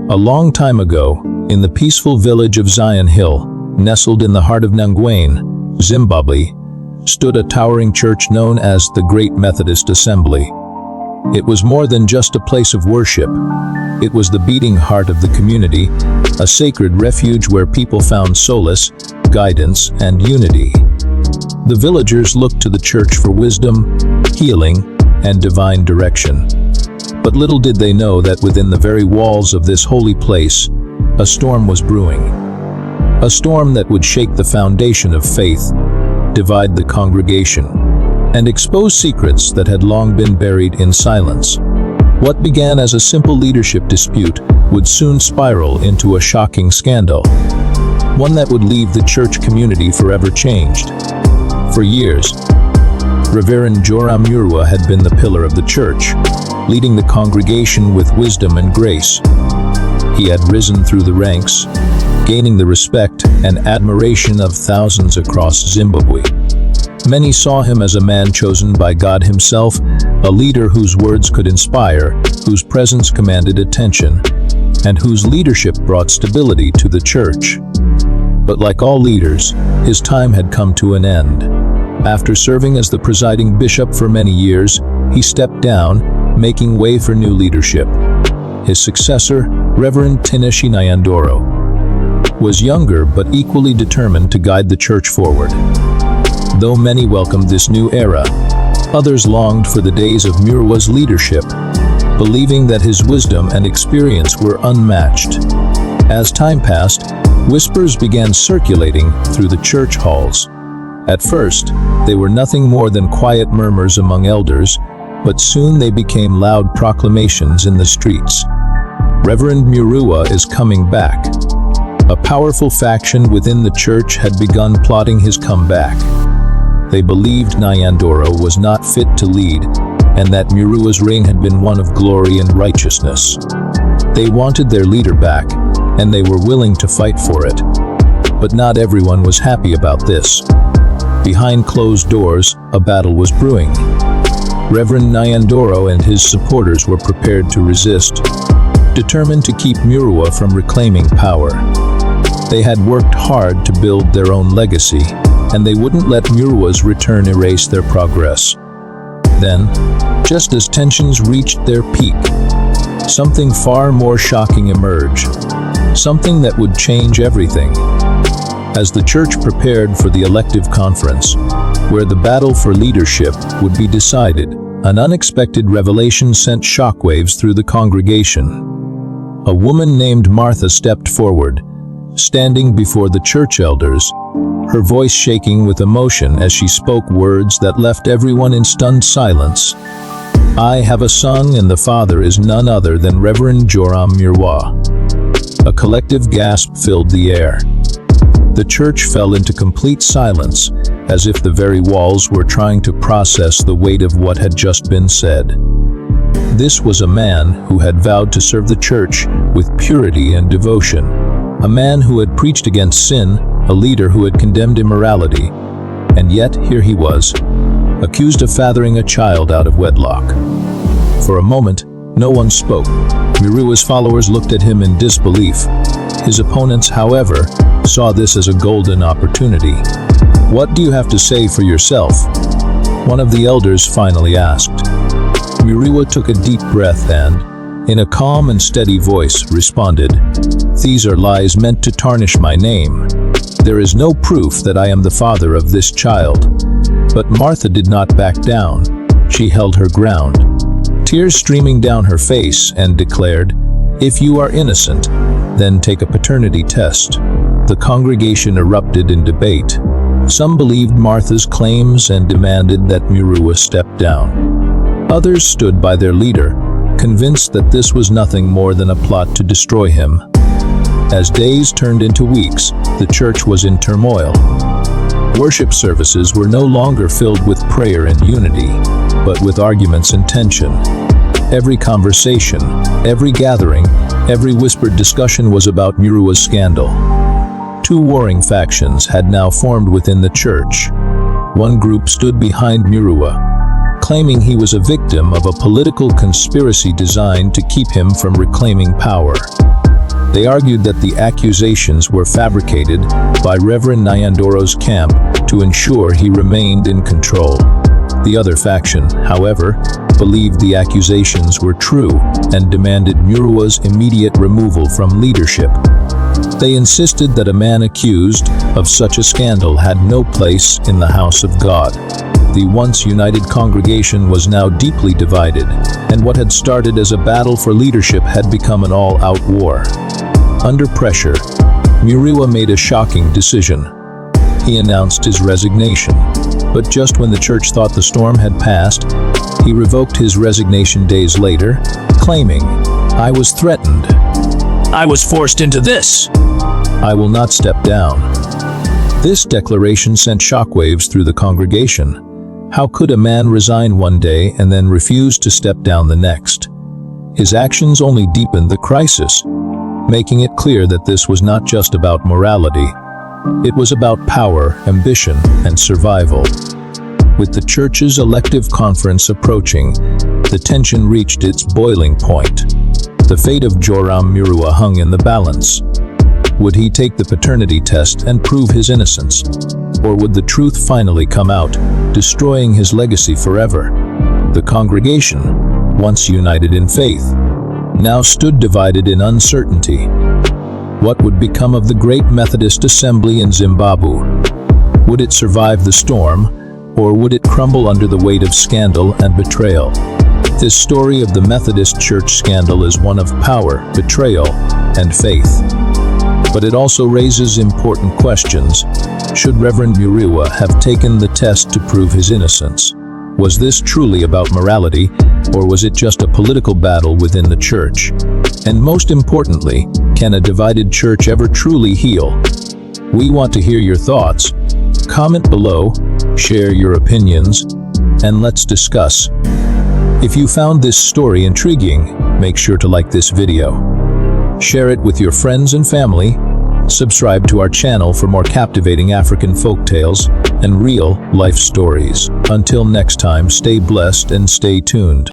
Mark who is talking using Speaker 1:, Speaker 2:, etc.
Speaker 1: A long time ago, in the peaceful village of Zion Hill, nestled in the heart of Nangwane, Zimbabwe, stood a towering church known as the Great Methodist Assembly. It was more than just a place of worship. It was the beating heart of the community, a sacred refuge where people found solace, guidance, and unity. The villagers looked to the church for wisdom, healing, and divine direction. But little did they know that within the very walls of this holy place, a storm was brewing. A storm that would shake the foundation of faith, divide the congregation, and expose secrets that had long been buried in silence. What began as a simple leadership dispute would soon spiral into a shocking scandal, one that would leave the church community forever changed. For years, Reverend Joram Murewa had been the pillar of the church, leading the congregation with wisdom and grace. He had risen through the ranks, gaining the respect and admiration of thousands across Zimbabwe. Many saw him as a man chosen by God himself, a leader whose words could inspire, whose presence commanded attention, and whose leadership brought stability to the church. But like all leaders, his time had come to an end. After serving as the presiding bishop for many years, he stepped down, making way for new leadership. His successor, Reverend Nyandoro, was younger but equally determined to guide the church forward. Though many welcomed this new era, others longed for the days of Murewa's leadership, believing that his wisdom and experience were unmatched. As time passed, whispers began circulating through the church halls. At first, they were nothing more than quiet murmurs among elders, but soon they became loud proclamations in the streets. Reverend Murewa is coming back. A powerful faction within the church had begun plotting his comeback. They believed Nyandoro was not fit to lead, and that Murewa's reign had been one of glory and righteousness. They wanted their leader back, and they were willing to fight for it. But not everyone was happy about this. Behind closed doors, a battle was brewing. Reverend Nyandoro and his supporters were prepared to resist, determined to keep Murewa from reclaiming power. They had worked hard to build their own legacy, and they wouldn't let Murewa's return erase their progress. Then, just as tensions reached their peak, something far more shocking emerged, something that would change everything. As the church prepared for the elective conference, where the battle for leadership would be decided, an unexpected revelation sent shockwaves through the congregation. A woman named Martha stepped forward, standing before the church elders, her voice shaking with emotion as she spoke words that left everyone in stunned silence. "I have a son, and the father is none other than Reverend Joram Murewa." A collective gasp filled the air. The church fell into complete silence, as if the very walls were trying to process the weight of what had just been said. This was a man who had vowed to serve the church with purity and devotion, a man who had preached against sin, a leader who had condemned immorality, and yet here he was, accused of fathering a child out of wedlock. For a moment, no one spoke. Murewa's followers looked at him in disbelief. His opponents, however, saw this as a golden opportunity. "What do you have to say for yourself?" one of the elders finally asked. Murewa took a deep breath and, in a calm and steady voice, responded, "These are lies meant to tarnish my name. There is no proof that I am the father of this child." But Martha did not back down. She held her ground, tears streaming down her face, and declared, "If you are innocent, then take a paternity test." The congregation erupted in debate. Some believed Martha's claims and demanded that Murewa step down. Others stood by their leader, convinced that this was nothing more than a plot to destroy him. As days turned into weeks, the church was in turmoil. Worship services were no longer filled with prayer and unity, but with arguments and tension. Every conversation, every gathering, every whispered discussion was about Murewa's scandal. Two warring factions had now formed within the church. One group stood behind Murewa, claiming he was a victim of a political conspiracy designed to keep him from reclaiming power. They argued that the accusations were fabricated by Reverend Nyandoro's camp to ensure he remained in control. The other faction, however, believed the accusations were true and demanded Murewa's immediate removal from leadership. They insisted that a man accused of such a scandal had no place in the house of God. The once united congregation was now deeply divided, and what had started as a battle for leadership had become an all-out war. Under pressure, Murewa made a shocking decision. He announced his resignation, but just when the church thought the storm had passed, he revoked his resignation days later, claiming, "I was threatened. I was forced into this. I will not step down." This declaration sent shockwaves through the congregation. How could a man resign one day and then refuse to step down the next? His actions only deepened the crisis, making it clear that this was not just about morality. It was about power, ambition, and survival. With the church's elective conference approaching, the tension reached its boiling point. The fate of Joram Murewa hung in the balance. Would he take the paternity test and prove his innocence? Or would the truth finally come out, destroying his legacy forever? The congregation, once united in faith, now stood divided in uncertainty. What would become of the Great Methodist Assembly in Zimbabwe? Would it survive the storm, or would it crumble under the weight of scandal and betrayal? This story of the Methodist Church scandal is one of power, betrayal, and faith. But it also raises important questions. Should Reverend Murewa have taken the test to prove his innocence? Was this truly about morality, or was it just a political battle within the church? And most importantly, can a divided church ever truly heal? We want to hear your thoughts. Comment below, share your opinions, and let's discuss. If you found this story intriguing, make sure to like this video. Share it with your friends and family. Subscribe to our channel for more captivating African folktales and real life stories. Until next time, stay blessed and stay tuned.